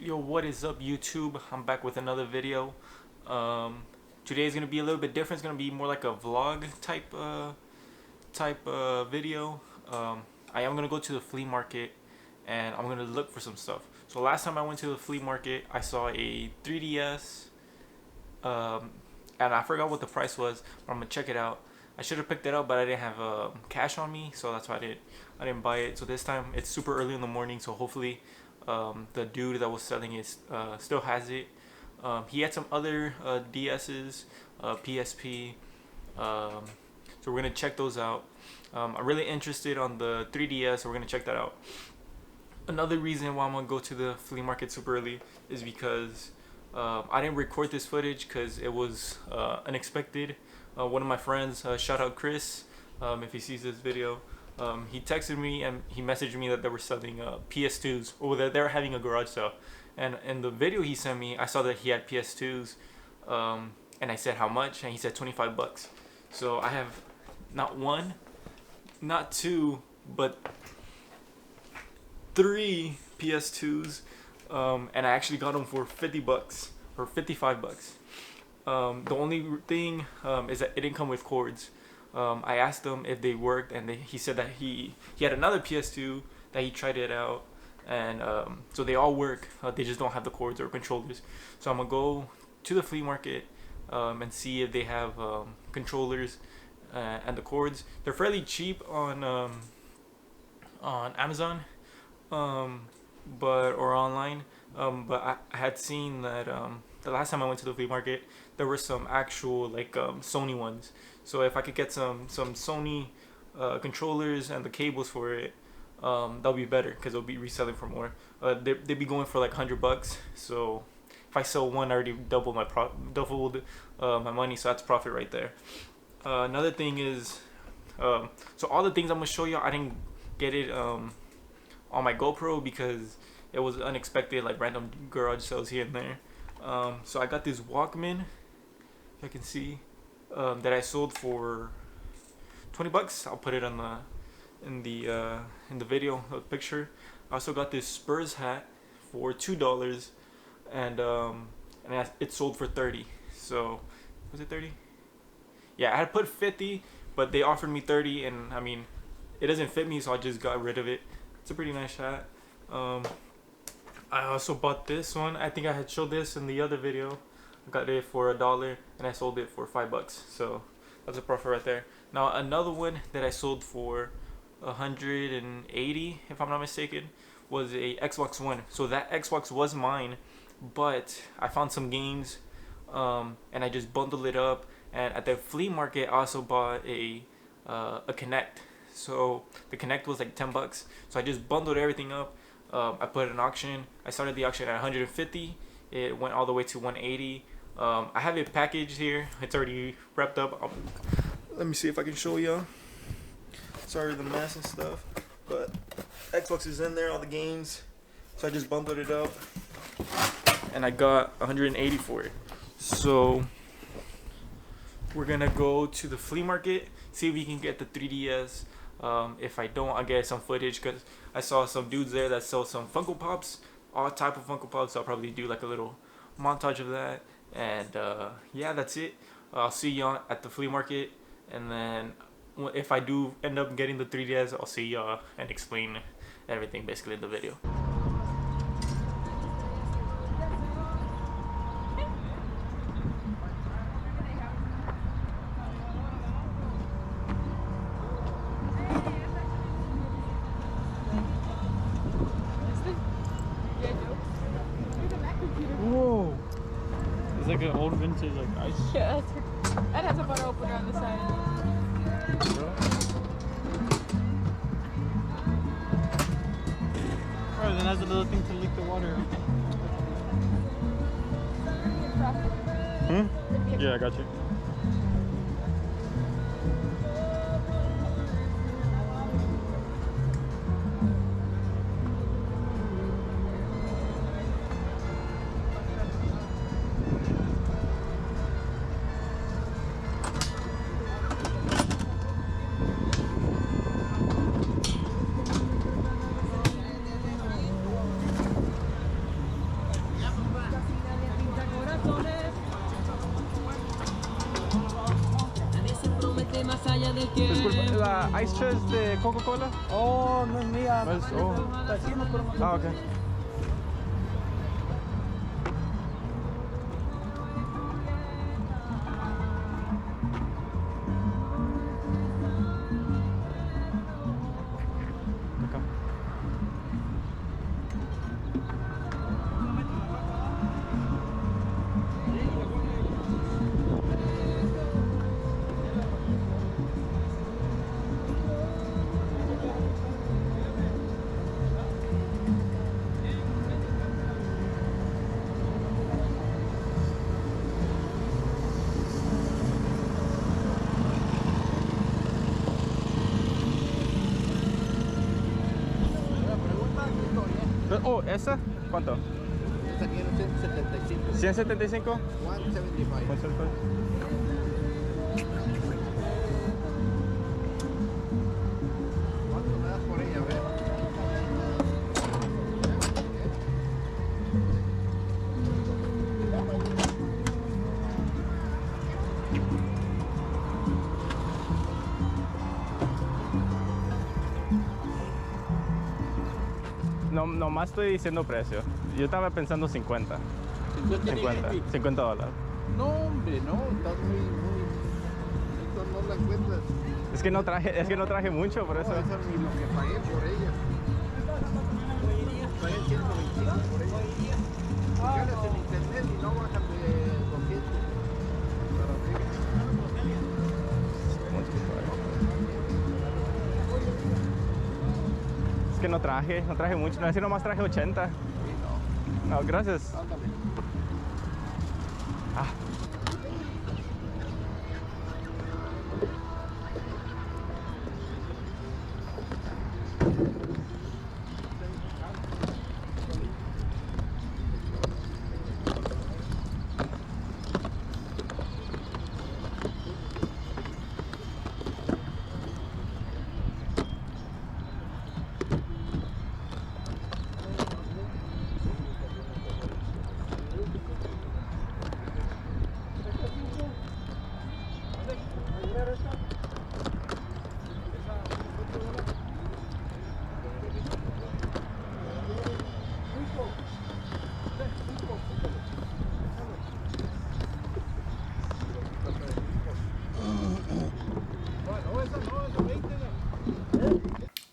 Yo, what is up, YouTube? I'm back with another video. Today is gonna be a little bit different. It's gonna be more like a vlog type video. I am gonna go to the flea market and I'm gonna look for some stuff. So last time I went to the flea market, I saw a 3DS, and I forgot what the price was, but I'm gonna check it out. I should have picked it up, but I didn't have cash on me, so that's why I didn't buy it. So this time it's super early in the morning, so hopefully the dude that was selling it still has it. He had some other DS's, PSP, so we're gonna check those out. I'm really interested on the 3DS, so we're gonna check that out. Another reason why I'm gonna go to the flea market super early is because I didn't record this footage because it was unexpected. One of my friends, shout out Chris, if he sees this video, he texted me and he messaged me that they were selling PS2s, or that they were having a garage sale. And in the video he sent me, I saw that he had PS2s, and I said how much, and he said 25 bucks. So I have not one, not two, but 3 PS2s, and I actually got them for 50 bucks or 55 bucks. The only thing is that it didn't come with cords. I asked him if they worked, and he said that he had another PS2 that he tried it out, and so they all work. They just don't have the cords or controllers. So I'm gonna go to the flea market and see if they have controllers and the cords. They're fairly cheap on Amazon, or online. But I had seen that the last time I went to the flea market, there were some actual like Sony ones. So if I could get some Sony controllers and the cables for it, that'll be better because they'll be reselling for more. They'd be going for like 100 bucks. So if I sell one, I already doubled my money. So that's profit right there. Another thing is, so all the things I'm gonna show you, I didn't get it on my GoPro because it was unexpected, like random garage sales here and there. So I got this Walkman, if I can see, that I sold for 20 bucks. I'll put it on in the video picture. I also got this Spurs hat for $2, and it sold for 30. So was it 30? Yeah, I had put 50, but they offered me 30, and I mean, it doesn't fit me, so I just got rid of it. It's a pretty nice hat. I also bought this one. I think I had showed this in the other video. I got it for $1 and I sold it for 5 bucks. So that's a profit right there. Now another one that I sold for 180, if I'm not mistaken, was a Xbox One. So that Xbox was mine, but I found some games, and I just bundled it up. And at the flea market, I also bought a Kinect. So the Kinect was like 10 bucks. So I just bundled everything up. I put an auction. I started the auction at 150. It went all the way to 180. I have it packaged here. It's already wrapped up. Let me see if I can show y'all. Sorry the mess and stuff, but Xbox is in there, all the games. So I just bundled it up, and I got 180 for it. So we're gonna go to the flea market, see if we can get the 3DS. If I don't, I'll get some footage because I saw some dudes there that sell some Funko Pops, all type of Funko Pops. So I'll probably do like a little montage of that. And yeah, that's it. I'll see y'all at the flea market, and then if I do end up getting the 3DS, I'll see y'all and explain everything basically in the video. Whoa! It's like an old vintage like ice. Yeah, that has a butter opener on the side. Alright, then has a little thing to leak the water. Yeah, I got you. Disculpa, ¿la ice chest de Coca-Cola? Oh, no es mía. Pues, oh. Vecino, pero no. Ah, ok. Acá. Oh, ¿esa? ¿Cuánto? Esta quiero 175. 175. 175. ¿Cuánto me das por ella? A ver. No, nomás estoy diciendo precio. Yo estaba pensando 50. 50 dólares. No, hombre, no. Estás muy. Esto no la encuentras. Es que no traje mucho, por eso. No, eso ni lo que pagué por ella. Pagué 125 por ella. Búscalas en internet y no bajan de 200. Para arriba. Es que no traje mucho. No, es que nomás traje 80. Sí, No, gracias. no. Ándale. Ah.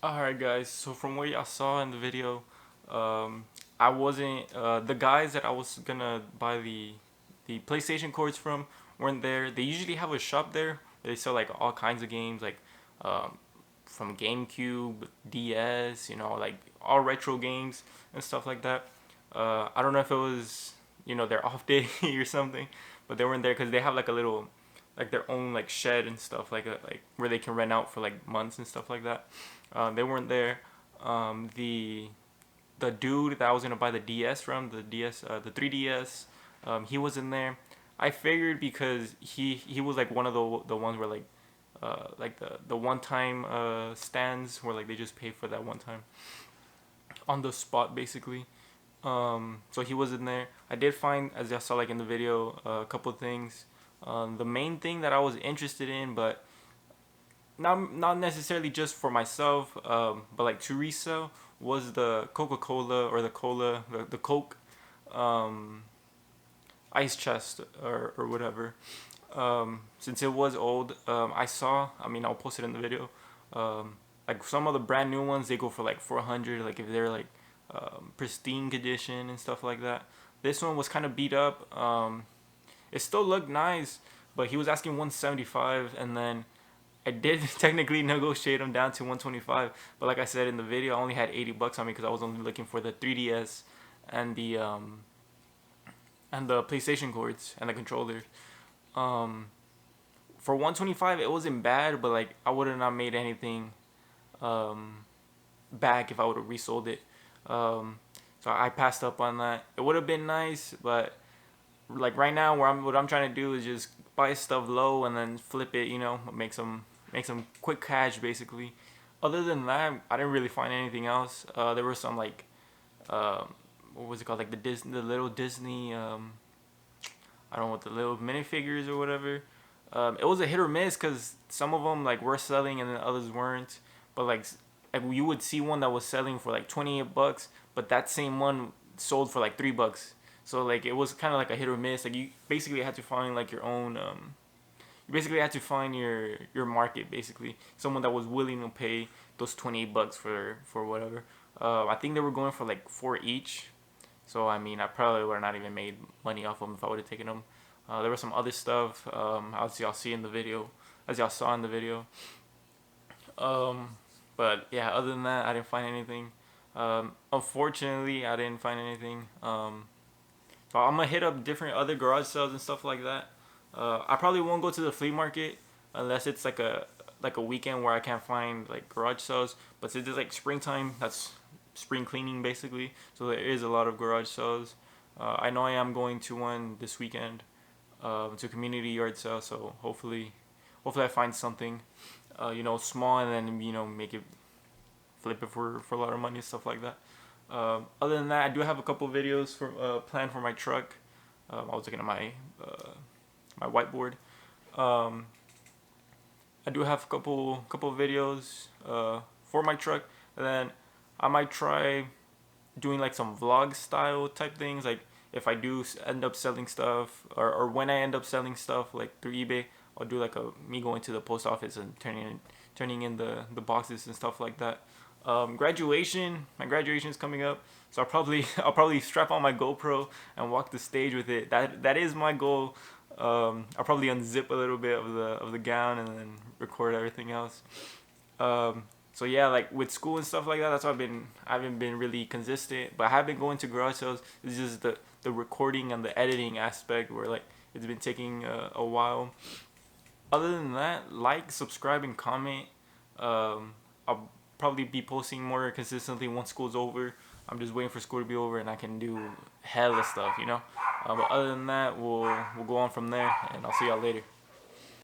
Alright guys, so from what y'all saw in the video, I wasn't, the guys that I was gonna buy the PlayStation cords from weren't there. They usually have a shop there where they sell like all kinds of games, like from GameCube, DS, you know, like all retro games and stuff like that. I don't know if it was, you know, their off day or something, but they weren't there because they have like a little, like their own like shed and stuff like where they can rent out for like months and stuff like that. They weren't there. The dude that I was gonna buy the DS from, the 3DS, he was in there. I figured because he was like one of the ones where like the one time stands where like they just pay for that one time on the spot basically. So he was in there. I did find, as y'all saw like in the video, a couple of things. The main thing that I was interested in, but not necessarily just for myself, but like to resell, was the Coca-Cola or the Coke ice chest or whatever. Since it was old, I saw, I mean, I'll post it in the video, like some of the brand new ones, they go for like 400, like if they're like pristine condition and stuff like that. This one was kind of beat up. It still looked nice, but he was asking 175, and then I did technically negotiate him down to 125, but like I said in the video, I only had 80 bucks on me because I was only looking for the 3DS and the PlayStation cords and the controllers. For 125, it wasn't bad, but like I would have not made anything back if I would have resold it. So I passed up on that. It would have been nice, but like right now, what I'm trying to do is just buy stuff low and then flip it. You know, make some quick cash basically. Other than that, I didn't really find anything else. There were some like what was it called, like the little Disney I don't know what the little minifigures or whatever. It was a hit or miss because some of them like were selling and then others weren't. But like you would see one that was selling for like 28 bucks, but that same one sold for like $3. So like it was kind of like a hit or miss. Like you basically had to find like your own. You basically had to find your market basically. Someone that was willing to pay those 28 bucks for whatever. I think they were going for like 4 each. So I mean, I probably would have not even made money off them if I would have taken them. There was some other stuff, as y'all see in the video, as y'all saw in the video. But yeah, other than that, I didn't find anything. Unfortunately, I didn't find anything. So I'm gonna hit up different other garage sales and stuff like that. I probably won't go to the flea market unless it's like a weekend where I can't find like garage sales. But since it's like springtime, that's spring cleaning basically. So there is a lot of garage sales. I know I am going to one this weekend, to community yard sale. So hopefully I find something, small, and then make it, flip it for a lot of money and stuff like that. Other than that, I do have a couple videos for planned for my truck. I was looking at my whiteboard. I do have a couple videos for my truck, and then I might try doing like some vlog style type things. Like if I do end up selling stuff, or when I end up selling stuff like through eBay, I'll do like me going to the post office and turning in the boxes and stuff like that. My graduation is coming up, so I'll probably strap on my GoPro and walk the stage with it. That is my goal. I'll probably unzip a little bit of the gown and then record everything else. So yeah, like with school and stuff like that, that's why I haven't been really consistent. But I have been going to garage sales. It's just the recording and the editing aspect where like it's been taking a while. Other than that, like, subscribe, and comment. I'll probably be posting more consistently once school's over. I'm just waiting for school to be over and I can do hella stuff. But other than that, we'll go on from there, and I'll see y'all later.